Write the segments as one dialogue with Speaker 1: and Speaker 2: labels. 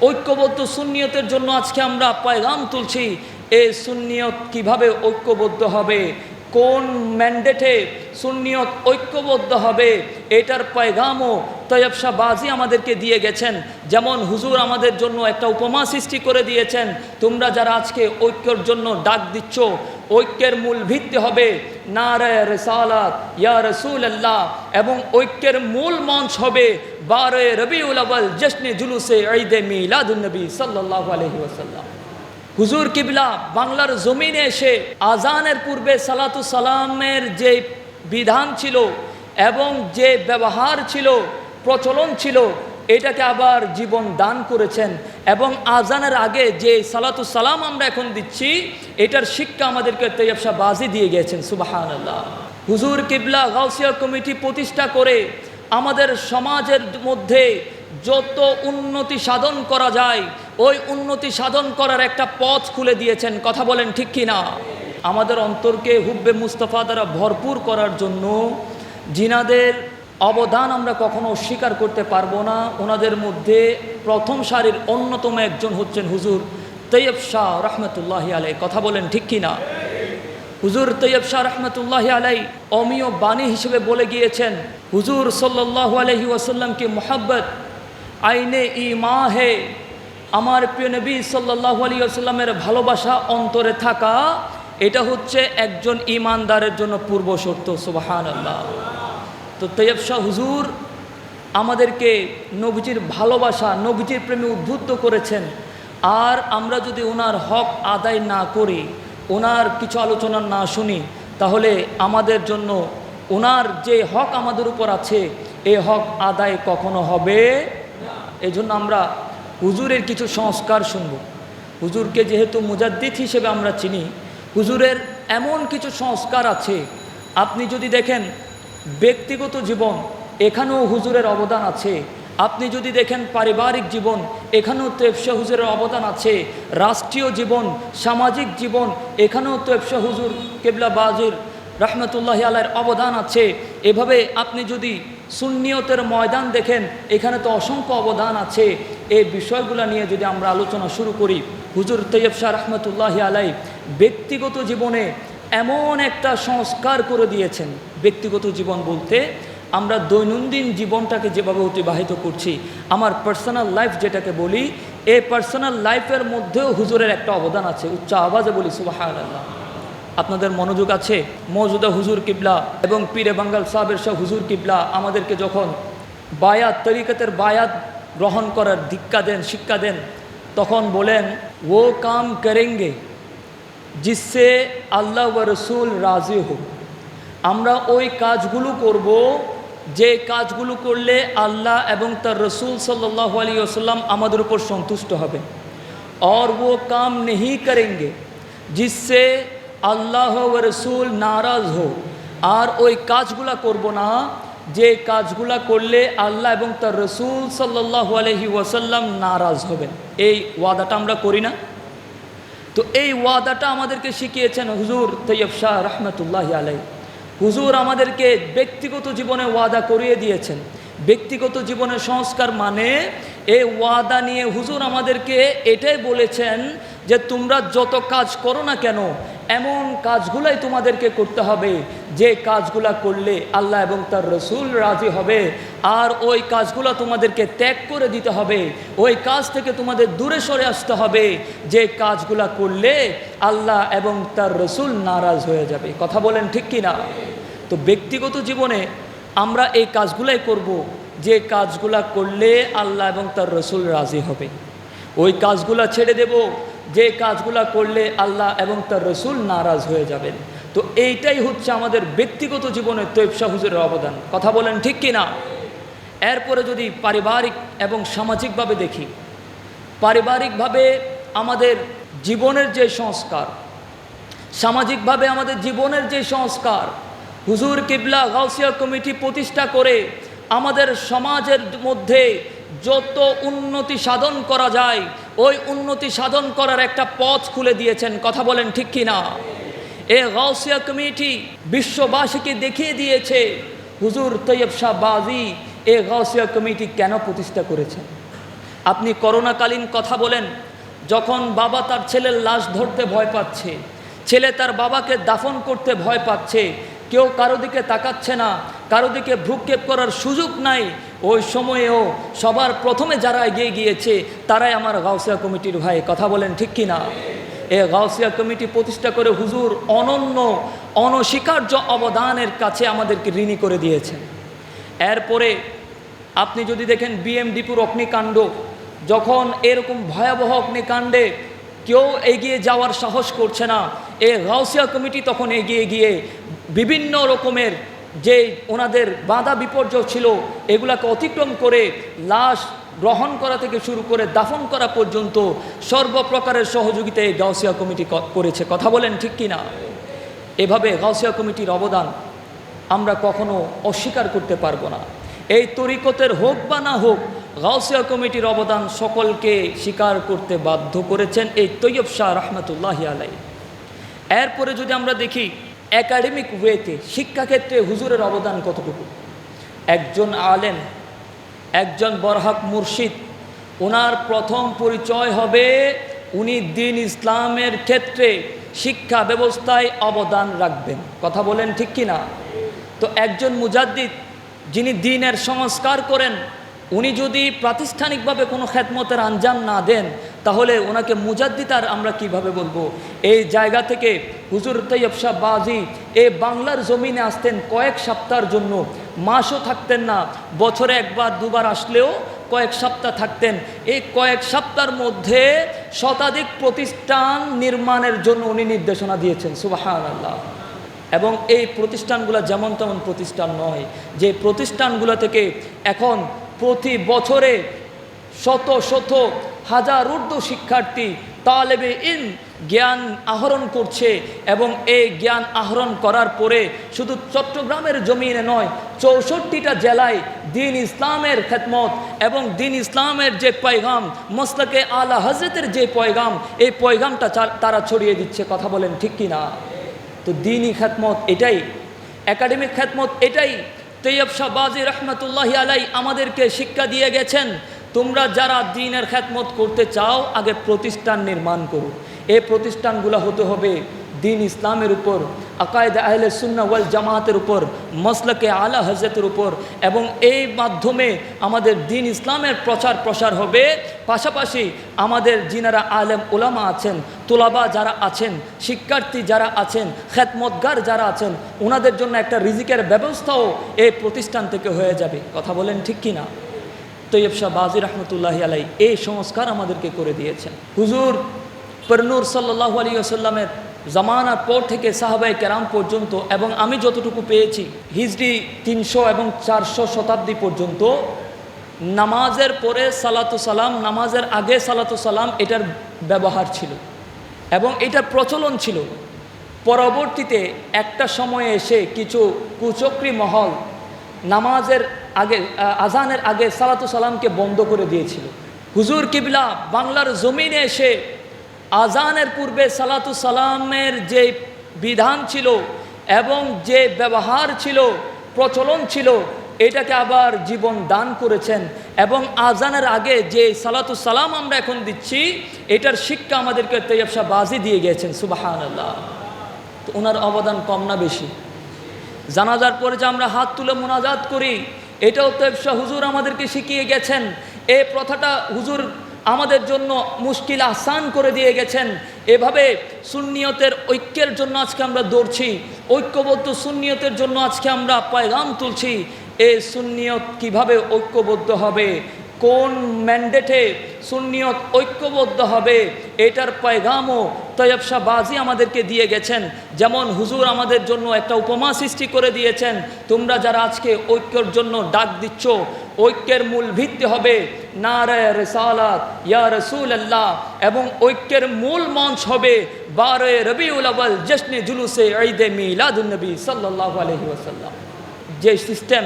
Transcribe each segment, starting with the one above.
Speaker 1: ঐক্যবদ্ধ সুন্নিয়তের জন্য আজকে আমরা পয়গাম তুলছি। এই সুন্নিয়ত কিভাবে ঐক্যবদ্ধ হবে, কোন ম্যান্ডেটে সুন্নিয়ত ঐক্যবদ্ধ হবে, এটার পয়গামও তৈয়ব শাহ বাজি আমাদেরকে দিয়ে গেছেন। যেমন হুজুর আমাদের জন্য একটা উপমা সৃষ্টি করে দিয়েছেন, তোমরা যারা আজকে ঐক্যের জন্য ডাক দিচ্ছ, ঐক্যের মূল ভিত্তি হবে নারে রিসালাত ইয়া রাসূলুল্লাহ, এবং ঐক্যের মূল মঞ্চ হবে 12 রবিউল আউয়াল জশ্নে জুলুসে ঈদে মিলাদুন নবী সাল্লাল্লাহু আলাইহি ওয়াসাল্লাম। হুজুর কিবলা বাংলার জমিনে এসে আজানের পূর্বে সালাতু সালামের যে বিধান ছিল এবং যে ব্যবহার ছিল, প্রচলন ছিল, এটাকে আবার জীবন দান করেছেন। এবং আজানের আগে যে সালাতু সালাম আমরা এখন দিচ্ছি, এটার শিক্ষা আমাদেরকে তৈয়ব শাহ বাজি দিয়ে গেছেন। সুবহানাল্লাহ। হুজুর কিবলা গাউসিয়া কমিটি প্রতিষ্ঠা করে আমাদের সমাজের মধ্যে যত উন্নতি সাধন করা যায়, ওই উন্নতি সাধন করার একটা পথ খুলে দিয়েছেন। কথা বলেন ঠিক কি না? আমাদের অন্তরকে হুব্বে মুস্তাফা দ্বারা ভরপুর করার জন্য জিনাদের অবদান আমরা কখনো অস্বীকার করতে পারবো না। ওনাদের মধ্যে প্রথম সারির অন্যতম একজন হচ্ছেন হুজুর তৈয়ব শাহ রহমতুল্লাহি আলাই। কথা বলেন ঠিক কি না? হুজুর তৈয়ব শাহ রহমতুল্লাহি আলাই অমীয় বাণী হিসেবে বলে গিয়েছেন, হুজুর সাল্লাল্লাহু আলাইহি ওয়াসাল্লাম কি মোহাব্বত আইনে ইমা হে, আমার প্রিয় নবী সাল্লাল্লাহু আলাইহি ওয়াসাল্লামের ভালোবাসা অন্তরে থাকা, এটা হচ্ছে একজন ইমানদারের জন্য পূর্ব শর্ত। সুবহানাল্লাহ। তো তৈয়ব শাহ হুজুর আমাদেরকে নবীজির ভালোবাসা, নবীজির প্রেমে উদ্বুদ্ধ করেছেন। আর আমরা যদি ওনার হক আদায় না করি, ওনার কিছু আলোচনা না শুনি, তাহলে আমাদের জন্য ওনার যে হক আমাদের উপর আছে, এই হক আদায় কখনো হবে না। এই জন্য আমরা হুজুরের কিছু সংস্কার শুনব। হুজুরকে যেহেতু মুজাদ্দিদ হিসেবে আমরা চিনি, হুজুরের এমন কিছু সংস্কার আছে, আপনি যদি দেখেন ব্যক্তিগত জীবন, এখানেও হুজুরের অবদান আছে। আপনি যদি দেখেন পারিবারিক জীবন, এখানেও তৈয়ব শাহ হুজুরের অবদান আছে। রাষ্ট্রীয় জীবন, সামাজিক জীবন, এখানেও তৈয়ব শাহ হুজুর কিবলা বাজির রহমতুল্লাহি আলাইহির অবদান আছে। এভাবে আপনি যদি সুন্নিয়তের ময়দান দেখেন, এখানে তো অসংখ্য অবদান আছে। এই বিষয়গুলো নিয়ে যদি আমরা আলোচনা শুরু করি, হুজুর তৈয়ব শাহ রহমতুল্লাহি আলাইহি ব্যক্তিগত জীবনে এমন একটা সংস্কার করে দিয়েছেন। ব্যক্তিগত জীবন বলতে আমরা দৈনন্দিন জীবনটাকে যেভাবে অতিবাহিত করছি, আমার পার্সোনাল লাইফ যেটাকে বলি, এই পার্সোনাল লাইফের মধ্যেও হুজুরের একটা অবদান আছে। উচ্চ আওয়াজে বলি সুবহানাল্লাহ। আপনাদের মনোযোগ আছে? মওজুদা হুজুর কিবলা এবং পীরে বাঙ্গাল সাহেবের শাহ হুজুর কিবলা আমাদেরকে যখন বায়াত, তরিকতের বায়াত গ্রহণ করার দীক্ষা দেন, শিক্ষা দেন, তখন বলেন ও কাম করেঙ্গে জিসসে আল্লাহ ও রসুল রাজি হো। আমরা ওই কাজগুলো করব যে কাজগুলো করলে আল্লাহ এবং তার রসুল সাল্লাল্লাহু আলাইহি ওয়াসাল্লাম আমাদের উপর সন্তুষ্ট হবে। और वो काम नहीं करेंगे जिससे আল্লাহ ও রসুল নারাজ হো। আর ওই কাজগুলা করব না যে কাজগুলা করলে আল্লাহ এবং তার রসুল সাল্লাল্লাহু আলাইহি ওয়াসাল্লাম নারাজ হবেন। এই ওয়াদাটা আমরা করি না? তো এই ওয়াদাটা আমাদেরকে শিখিয়েছেন হুজুর তৈয়ব শাহ রহমতুল্লাহি আলাইহি। হুজুর আমাদেরকে ব্যক্তিগত জীবনে ওয়াদা করিয়ে দিয়েছেন। ব্যক্তিগত জীবনের সংস্কার মানে এই ওয়াদা নিয়ে হুজুর আমাদেরকে এটাই বলেছেন যে তোমরা যত কাজ করো না কেন, এমন কাজগুলাই তোমাদেরকে করতে হবে যে কাজগুলা করলে আল্লাহ এবং তার রসুল রাজি হবে। আর ওই কাজগুলা তোমাদেরকে ত্যাগ করে দিতে হবে, ওই কাজ থেকে তোমাদের দূরে সরে আসতে হবে যে কাজগুলা করলে আল্লাহ এবং তার রসুল নারাজ হয়ে যাবে। কথা বলেন ঠিক কি না? তো ব্যক্তিগত জীবনে আমরা এই কাজগুলাই করব যে কাজগুলা করলে আল্লাহ এবং তার রসুল রাজি হবে। ওই কাজগুলা ছেড়ে দেব যে কাজগুলা করলে আল্লাহ এবং তার রসুল নারাজ হয়ে যাবেন। তো এইটাই হচ্ছে আমাদের ব্যক্তিগত জীবনে তৈয়ব শাহ হুজুরের অবদান। কথা বলেন ঠিক কি না? এরপরে যদি পারিবারিক এবং সামাজিকভাবে দেখি, পারিবারিকভাবে আমাদের জীবনের যে সংস্কার, সামাজিকভাবে আমাদের জীবনের যে সংস্কার, হুজুর কিবলা গাউসিয়া কমিটি প্রতিষ্ঠা করে আমাদের সমাজের মধ্যে যত উন্নতি সাধন করা যায়, ওই উন্নতি সাধন করার একটা পথ খুলে দিয়েছেন। কথা বলেন ঠিক কি না? এই গাউসিয়া কমিটি বিশ্ববাসীকে দেখিয়ে দিয়েছে হুজুর তৈয়ব শাহ বাজি এই গাউসিয়া কমিটি কেন প্রতিষ্ঠা করেছেন। আপনি করোনাকালীন কথা বলেন, যখন বাবা তার ছেলের লাশ ধরতে ভয় পাচ্ছে, ছেলে তার বাবাকে দাফন করতে ভয় পাচ্ছে, কেউ কারো দিকে তাকাচ্ছে না, কারো দিকে ভ্রুক্ষেপ করার সুযোগ নাই, ওই সময়েও সবার প্রথমে যারা এগিয়ে গিয়েছে তারাই আমার গাউসিয়া কমিটির ভাই। কথা বলেন ঠিক কি না? এই গাউসিয়া কমিটি প্রতিষ্ঠা করে হুজুর অনন্য অনস্বীকার্য অবদানের কাছে আমাদেরকে ঋণী করে দিয়েছেন। এরপরে আপনি যদি দেখেন বিএমডিপুর অগ্নিকাণ্ড, যখন এরকম ভয়াবহ অগ্নিকাণ্ডে কেউ এগিয়ে যাওয়ার সাহস করছে না, এই গাউসিয়া কমিটি তখন এগিয়ে গিয়ে বিভিন্ন রকমের যে ওনাদের বাধা বিপর্যয় ছিল এগুলাকে অতিক্রম করে লাশ গ্রহণ করা থেকে শুরু করে দাফন করা পর্যন্ত সর্বপ্রকারের সহযোগিতা এই গাউসিয়া কমিটি করেছে। কথা বলেন ঠিক কি না? এভাবে গাউসিয়া কমিটির অবদান আমরা কখনো অস্বীকার করতে পারবো না। এই তরিকতের হোক বা না হোক, গাউসিয়া কমিটির অবদান সকলকে স্বীকার করতে বাধ্য করেছেন এই তৈয়ব শাহ রহমতুল্লাহি আলাইহি। এরপরে যদি আমরা দেখি একাডেমিক ওয়েতে শিক্ষাক্ষেত্রে হুজুরের অবদান কতটুকু। একজন আলেম, একজন বরহাক মুর্শিদ, ওনার প্রথম পরিচয় হবে উনি দ্বীন ইসলামের ক্ষেত্রে শিক্ষা ব্যবস্থায় অবদান রাখবেন। কথা বলেন ঠিক কি না? তো একজন মুজাদ্দিদ যিনি দ্বীনের সংস্কার করেন, উনি যদি প্রাতিষ্ঠানিকভাবে কোনো খেদমতের আঞ্জাম না দেন তাহলে ওনাকে মুজাদ্দিদ আর আমরা কিভাবে বলবো? এই জায়গা থেকে হুজুর তৈয়ব শাহ বাজি এই বাংলার জমিনে আসতেন কয়েক সপ্তাহের জন্য, মাসও থাকতেন না, বছরে একবার দুবার আসলেও কয়েক সপ্তাহ থাকতেন। এই কয়েক সপ্তাহের মধ্যে শতাধিক প্রতিষ্ঠান নির্মাণের জন্য উনি নির্দেশনা দিয়েছেন। সুবহানাল্লাহ। এবং এই প্রতিষ্ঠানগুলো যেমন তেমন প্রতিষ্ঠান নয়, যে প্রতিষ্ঠানগুলো থেকে এখন প্রতি বছরে শত শত হাজার ঊর্ধ্ব শিক্ষার্থী তালেবে ইলম জ্ঞান আহরণ করছে। এবং এই জ্ঞান আহরণ করার পরে শুধু চট্টগ্রামের জমিনে নয়, 64টা জেলায় দ্বীন ইসলামের খেদমত এবং দ্বীন ইসলামের যে পয়গাম, মসলকে আলা হজরতের যে পয়গাম, এই পয়গামটা তারা ছড়িয়ে দিচ্ছে। কথা বলেন ঠিক কি না? তো দ্বীনি খেদমত এটাই, একাডেমিক খেদমত এটাই। তৈয়ব শাহ বাজি রহমতুল্লাহি আলাইহি আমাদেরকে শিক্ষা দিয়ে গেছেন, তোমরা যারা দ্বীনের খেদমত করতে চাও আগে প্রতিষ্ঠান নির্মাণ করো। এই প্রতিষ্ঠানগুলো হতে হবে দ্বীন ইসলামের উপর, আকায়েদ আহলে সুন্নাহ ওয়াল জামাতের উপর, মসলকে আলা হজরতের উপর, এবং এই মাধ্যমে আমাদের দ্বীন ইসলামের প্রচার প্রসার হবে। পাশাপাশি আমাদের যিনারা আলেম ওলামা আছেন, তোলাবা যারা আছেন, শিক্ষার্থী যারা আছেন, খেদমতগার যারা আছেন, ওনাদের জন্য একটা রিজিকের ব্যবস্থাও এই প্রতিষ্ঠান থেকে হয়ে যাবে। কথা বলেন ঠিক কি না? তৈয়ব শাহ বাজি রহমতুল্লাহি আলাইহি এই সংস্কার আমাদেরকে করে দিয়েছেন। হুজুর পরনূর সাল্লাল্লাহু আলাইহি ওয়াসাল্লামের জামানার পর থেকে সাহাবায়ে কেরাম পর্যন্ত, এবং আমি যতটুকু পেয়েছি হিজরি 300 এবং 400 শতাব্দী পর্যন্ত নামাজের পরে সালাতু সালাম, নামাজের আগে সালাতু সালাম এটার ব্যবহার ছিল এবং এটার প্রচলন ছিল। পরবর্তীতে একটা সময়ে এসে কিছু কুচক্রী মহল নামাজের আগে, আজানের আগে সালাতু সালামকে বন্ধ করে দিয়েছিল। হুজুর কিবলা বাংলার জমিনে এসে আজানের পূর্বে সালাতু সালামের যে বিধান ছিল এবং যে ব্যবহার ছিল, প্রচলন ছিল, এটাকে আবার জীবন দান করেছেন। এবং আজানের আগে যে সালাতু সালাম আমরা এখন দিচ্ছি এটার শিক্ষা আমাদেরকে তৈয়ব শাহ বাজি দিয়ে গিয়েছেন। সুবহানাল্লাহ। তো ওনার অবদান কম না বেশি? জানাজার পরে যে আমরা হাত তুলে মোনাজাত করি, এটাও তৈয়ব শাহ হুজুর আমাদেরকে শিখিয়ে গেছেন। এই প্রথাটা হুজুর আমাদের জন্য মুশকিল আসান করে দিয়ে গেছেন। এভাবে সুন্নিয়তের ঐক্যের জন্য আজকে আমরা দৌড়ছি, ঐক্যবদ্ধ সুন্নিয়তের জন্য আজকে আমরা পয়গাম তুলছি। এই সুন্নিয়ত কিভাবে ঐক্যবদ্ধ হবে, কোন ম্যান্ডেটে সুন্নিয়ত ঐক্যবদ্ধ হবে, এটার পয়গামও তৈয়ব শাহ বাজি আমাদেরকে দিয়ে গেছেন। যেমন হুজুর আমাদের জন্য একটা উপমা সৃষ্টি করে দিয়েছেন, তোমরা যারা আজকে ঐক্যের জন্য ডাক দিচ্ছ, ঐক্যের মূল ভিত্তি হবে নারায়ে রিসালাত ইয়া রাসূলুল্লাহ, এবং ঐক্যের মূল মঞ্চ হবে 12 রবিউল আউয়াল জশ্নে জুলুসে ঈদে মিলাদুন নবী সাল্লাল্লাহু আলাইহি ওয়াসাল্লাম। যে সিস্টেম,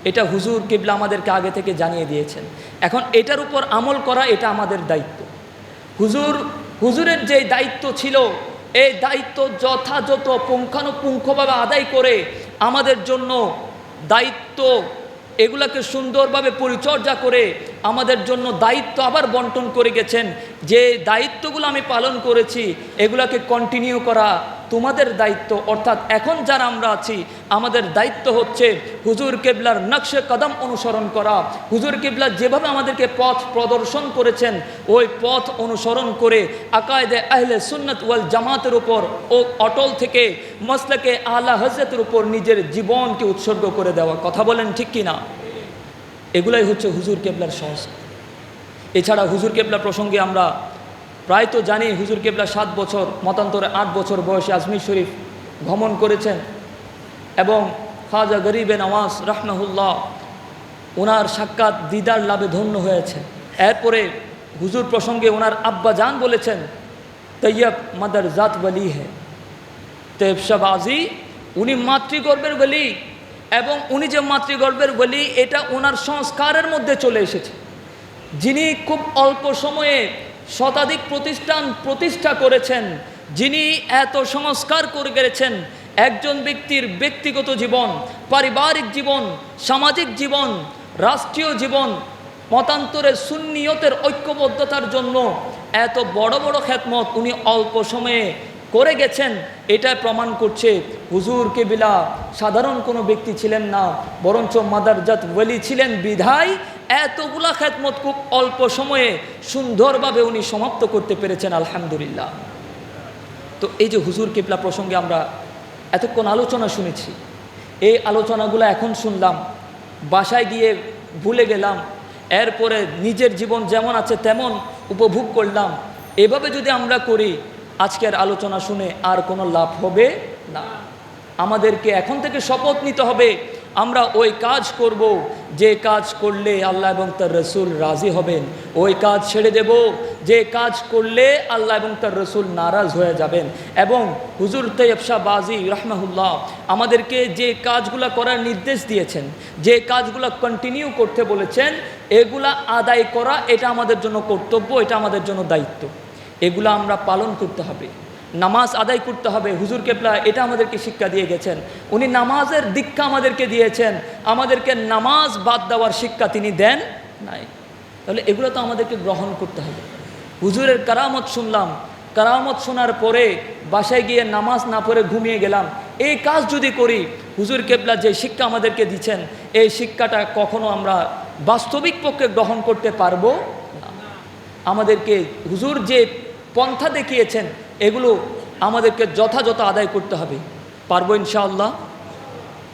Speaker 1: এটা হুজুর কিবলা আমাদেরকে আগে থেকে জানিয়ে দিয়েছেন। এখন এটার উপর আমল করা এটা আমাদের দায়িত্ব। হুজুরের যে দায়িত্ব ছিল, এই দায়িত্ব যথাযথ পুঙ্খানুপুঙ্খভাবে আদায় করে আমাদের জন্য দায়িত্ব এগুলাকে সুন্দরভাবে পরিচর্যা করে আমাদের জন্য দায়িত্ব আবার বন্টন করে গেছেন, যে দায়িত্বগুলো আমি পালন করেছি এগুলাকে কন্টিনিউ করা তোমাদের দায়িত্ব। অর্থাৎ এখন যারা আমরা আছি আমাদের দায়িত্ব হচ্ছে হুজুর কেবলার নকশে কদম অনুসরণ করা। হুজুর কেবলা যেভাবে আমাদেরকে পথ প্রদর্শন করেছেন ওই পথ অনুসরণ করে আকায়েদে আহলে সুন্নাত ওয়াল জামাতের উপর ও অটল থেকে মাসলাকে আলা হযরতের উপর নিজের জীবনকে উৎসর্গ করে দেওয়া। কথা বলেন ঠিক কি না? এগুলাই হচ্ছে হুজুর কেবলার সংস্কার। এছাড়া হুজুর কেবলা প্রসঙ্গে আমরা প্রায় তো জানি হুজুর কেবলা 7 বছর মতান্তরে 8 বছর বয়সে আজমির শরীফ ভ্রমণ করেছেন এবং খাজা গরিবে নওয়াজ রাহমাহুল্লাহ ওনার সাক্ষাৎ দিদার লাভে ধন্য হয়েছে। এরপরে হুজুর প্রসঙ্গে ওনার আব্বা জান বলেছেন তৈয়ব মাদার জাত বলি হ্যাঁ, তৈয়ব শাহবাজি উনি মাতৃগর্ভের বলি, এবং উনি যে মাতৃগর্ভের বলি এটা ওনার সংস্কারের মধ্যে চলে এসেছে। যিনি খুব অল্প সময়ে শতাধিক প্রতিষ্ঠান প্রতিষ্ঠা করেছেন, যিনি এত সংস্কার করে গেছেন একজন ব্যক্তির ব্যক্তিগত জীবন, পারিবারিক জীবন, সামাজিক জীবন, রাষ্ট্রীয় জীবন, মতান্তরে সুন্নিয়তের ঐক্যবদ্ধতার জন্য এত বড় বড় খেদমত উনি অল্প সময়ে করে গেছেন। এটা প্রমাণ করছে হুজুর কেবলা সাধারণ কোনো ব্যক্তি ছিলেন না, বরঞ্চ মাদারজাত ওয়ালি ছিলেন বিধায় এতগুলা খেদমত খুব অল্প সময়ে সুন্দরভাবে উনি সমাপ্ত করতে পেরেছেন, আলহামদুলিল্লাহ। তো এই যে হুজুর কেবলা প্রসঙ্গে আমরা এতক্ষণ আলোচনা শুনেছি, এই আলোচনাগুলো এখন শুনলাম, বাসায় গিয়ে ভুলে গেলাম, এরপরে নিজের জীবন যেমন আছে তেমন উপভোগ করলাম। এভাবে যদি আমরা করি আজকের আলোচনা শুনে আর কোনো লাভ হবে না। আমাদেরকে এখন থেকে শপথ নিতে হবে আমরা ওই কাজ করব যে কাজ করলে আল্লাহ এবং তার রসুল রাজি হবেন, ওই কাজ ছেড়ে দেব যে কাজ করলে আল্লাহ এবং তার রসুল নারাজ হয়ে যাবেন। এবং হুজুর তৈয়ব শাহবাজি রাহমাহুল্লাহ আমাদেরকে যে কাজগুলো করার নির্দেশ দিয়েছেন, যে কাজগুলো কন্টিনিউ করতে বলেছেন, এগুলা আদায় করা এটা আমাদের জন্য কর্তব্য, এটা আমাদের জন্য দায়িত্ব। এগুলো আমরা পালন করতে হবে, নামাজ আদায় করতে হবে। হুজুর কেবলা এটা আমাদেরকে শিক্ষা দিয়ে গেছেন, উনি নামাজের দীক্ষা আমাদেরকে দিয়েছেন, আমাদেরকে নামাজ বাদ দেওয়ার শিক্ষা তিনি দেন নাই। তাহলে এগুলো তো আমাদেরকে গ্রহণ করতে হবে। হুজুরের কারামত শুনলাম, কারামত শোনার পরে বাসায় গিয়ে নামাজ না পড়ে ঘুমিয়ে গেলাম, এই কাজ যদি করি হুজুর কেবলা যে শিক্ষা আমাদেরকে দিচ্ছেন এই শিক্ষাটা কখনো আমরা বাস্তবিক পক্ষে গ্রহণ করতে পারবো না। আমাদেরকে হুজুর যে পন্থা দেখিয়েছেন এগুলো আমাদেরকে যথাযথ আদায় করতে হবে। পারবো ইনশাআল্লাহ।